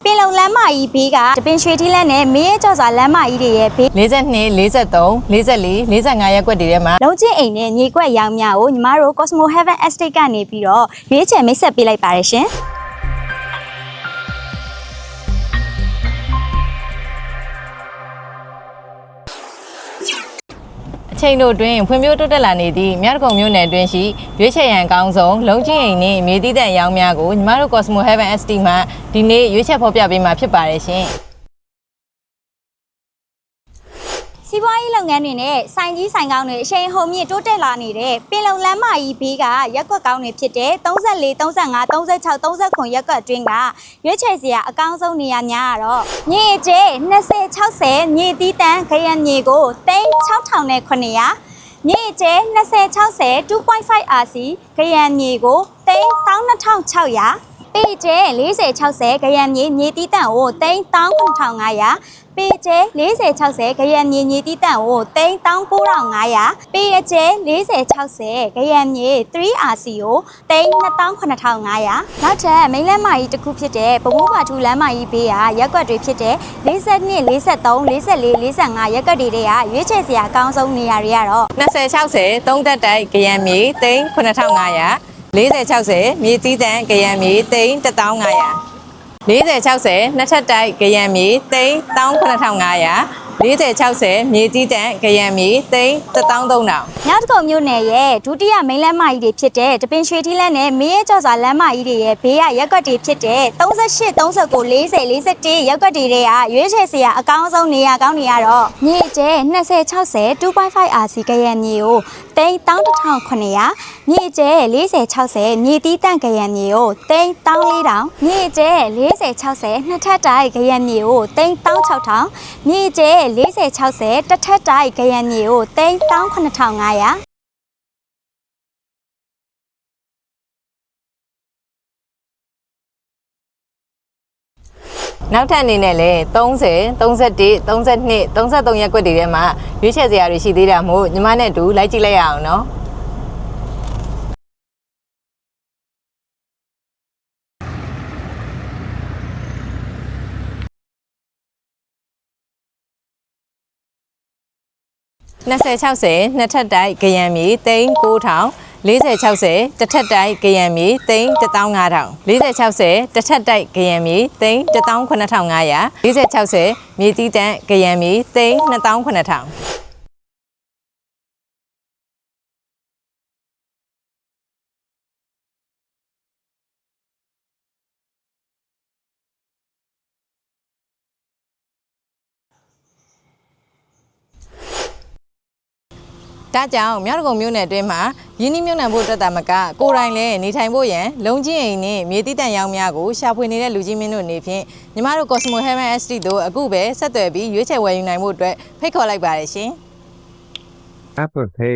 ပင်လုံလမ်းမကြီးဘေးကတပင်ရွှေထီးလမ်းနဲ့မင်းရဲ့ကြော်စာလမ်းမကြီးတွေရဲ့ဘေး42 43 44 45ရက်ကွက်တွေထဲမှာလုံးချင်းအိမ်နဲ့ညီကွက်ရောင်များကိုညီမတို့ Cosmo Heaven Estate ကနေပြီးတော့ရွေးချယ်မိတ်ဆက်ပေးလိုက်ပါတယ်ရှင်အချိန်တို့တွင်ဖွံ့ဖြိုးတိုးတက်လာနေသည့်မြတ်ကုံမြို့နယ်တွင်ရှိရွေးချယ်ရန်ကောင်းဆုံးလုံးချင်းအိမ်နှင့်မြေတီးတန့်ရောင်းများကိုညီမတို့ Cosmo Heaven Estate မှဒီနေ့ရွေးချယ်ဖော်ပြပေးမှာဖြစ်ပါတယ်ရှင်စီးပွားရေးလုပ်ငန်းတွေနဲ့ဆိုင်ကြီးဆိုင်ကောင်းတွေအရှိန်ဟုန်မြင့်တိုးတက်လာနေတဲ့ပင်လုံလမ်းမကြီးဘေးကရက်ကွက်ကောင်းတွေဖြစ်တဲ့34 35 36 39ရက်ကွက်အတွင်းကရွေးချယ်စရာအကောင်းဆုံးနေရာများကတော့မြေကျဲ20 60မြေတီးတန်းခရံမြေကို3,600မြေကျဲ20 60 2.5 RC ခရံမြေကို3,2,600ပေကျဲ40 60ခရံမြေတီးတန့်ကို3,900ပေကျဲ40 60ခရံမြေတီးတန့်ကို3,900ပေကျဲ40 60ခရံမြေ 3RC ကို3,2,500နောက်ထပ်မိန်းလမ်းမကြီးတစ်ခုဖြစ်တဲ့ပမိုးပါထူလမ်းမကြီးဘေးကရက်ကွက်တွေဖြစ်တဲ့42 43 44 45ရက်ကွက်တွေကရွေးချယ်စရာအကောင်းဆုံးနေရာတွေကတော့20 60 3တက်တိုက်ခရံမြေ3,900 40 60မြေတီးတန့်ခရံမြေ3,1500 40 60နှစ်ထပ်တိုက်ခရံမြေ3,900 40 60မြေတီးတန့်ခရံမြေ3,300မြောက်တကုံမြို့နယ်ရဲ့ဒုတိယမိန်းလမ်းမကြီးတွေဖြစ်တဲ့တပင်ရွှေထီးလမ်းနဲ့မင်းရဲ့ကြော်စာလမ်းမကြီးတွေရဲ့ဘေးကရက်ကွက်တွေဖြစ်တဲ့38 39 40 41ရက်ကွက်တွေကရွေးချယ်စရာအကောင်းဆုံးနေရာကောင်းတွေကတော့မြေကျဲ20 60 2.5 RC ခရံမြေကို3,1,900မြေကျဲ40 60မြေတီးတန့်ခရံမြေကို3,400မြေကျဲ40 60နှစ်ထပ်တိုက်ခရံမြေကို3,600မြေကျဲ40 60တစ်ထပ်တိုက်ခရံမြေကို3,9,500နောက်ထပ်အနေနဲ့လည်း30 31 32 33ရက်ကွက်တွေထဲမှာရွေးချယ်စရာတွေရှိသေးတာမို့ညီမနဲ့အတူလိုက်ကြည့်လိုက်ရအောင်နော်20 60နှစ်ထပ်တိုက်ခရံမြေ3,900 40 60တစ်ထပ်တိုက်ခရံမြေ3,1500 40 60တစ်ထပ်တိုက်ခရံမြေ3,9,500 40 60မြေတီးတန့်ခရံမြေ3,700ဒါကြောင့်မြောက်တကုံမြို့နယ်အတွင်းမှာရင်းနှီးမြှုပ်နှံဖို့အတွက်တာမကကိုယ်တိုင်လည်းနေထိုင်ဖို့ရန်လုံးချင်းအိမ်နဲ့မြေတီးတန့်ရောင်းများကိုရှာဖွေနေတဲ့လူကြီးမင်းတို့အနေဖြင့်ညီမတို့ Cosmo Heaven Estate တို့အခုပဲဆက်သွယ်ပြီးရွေးချယ်ဝယ်ယူနိုင်ဖို့အတွက်ဖိတ်ခေါ်လိုက်ပါတယ်ရှင်Apple Pay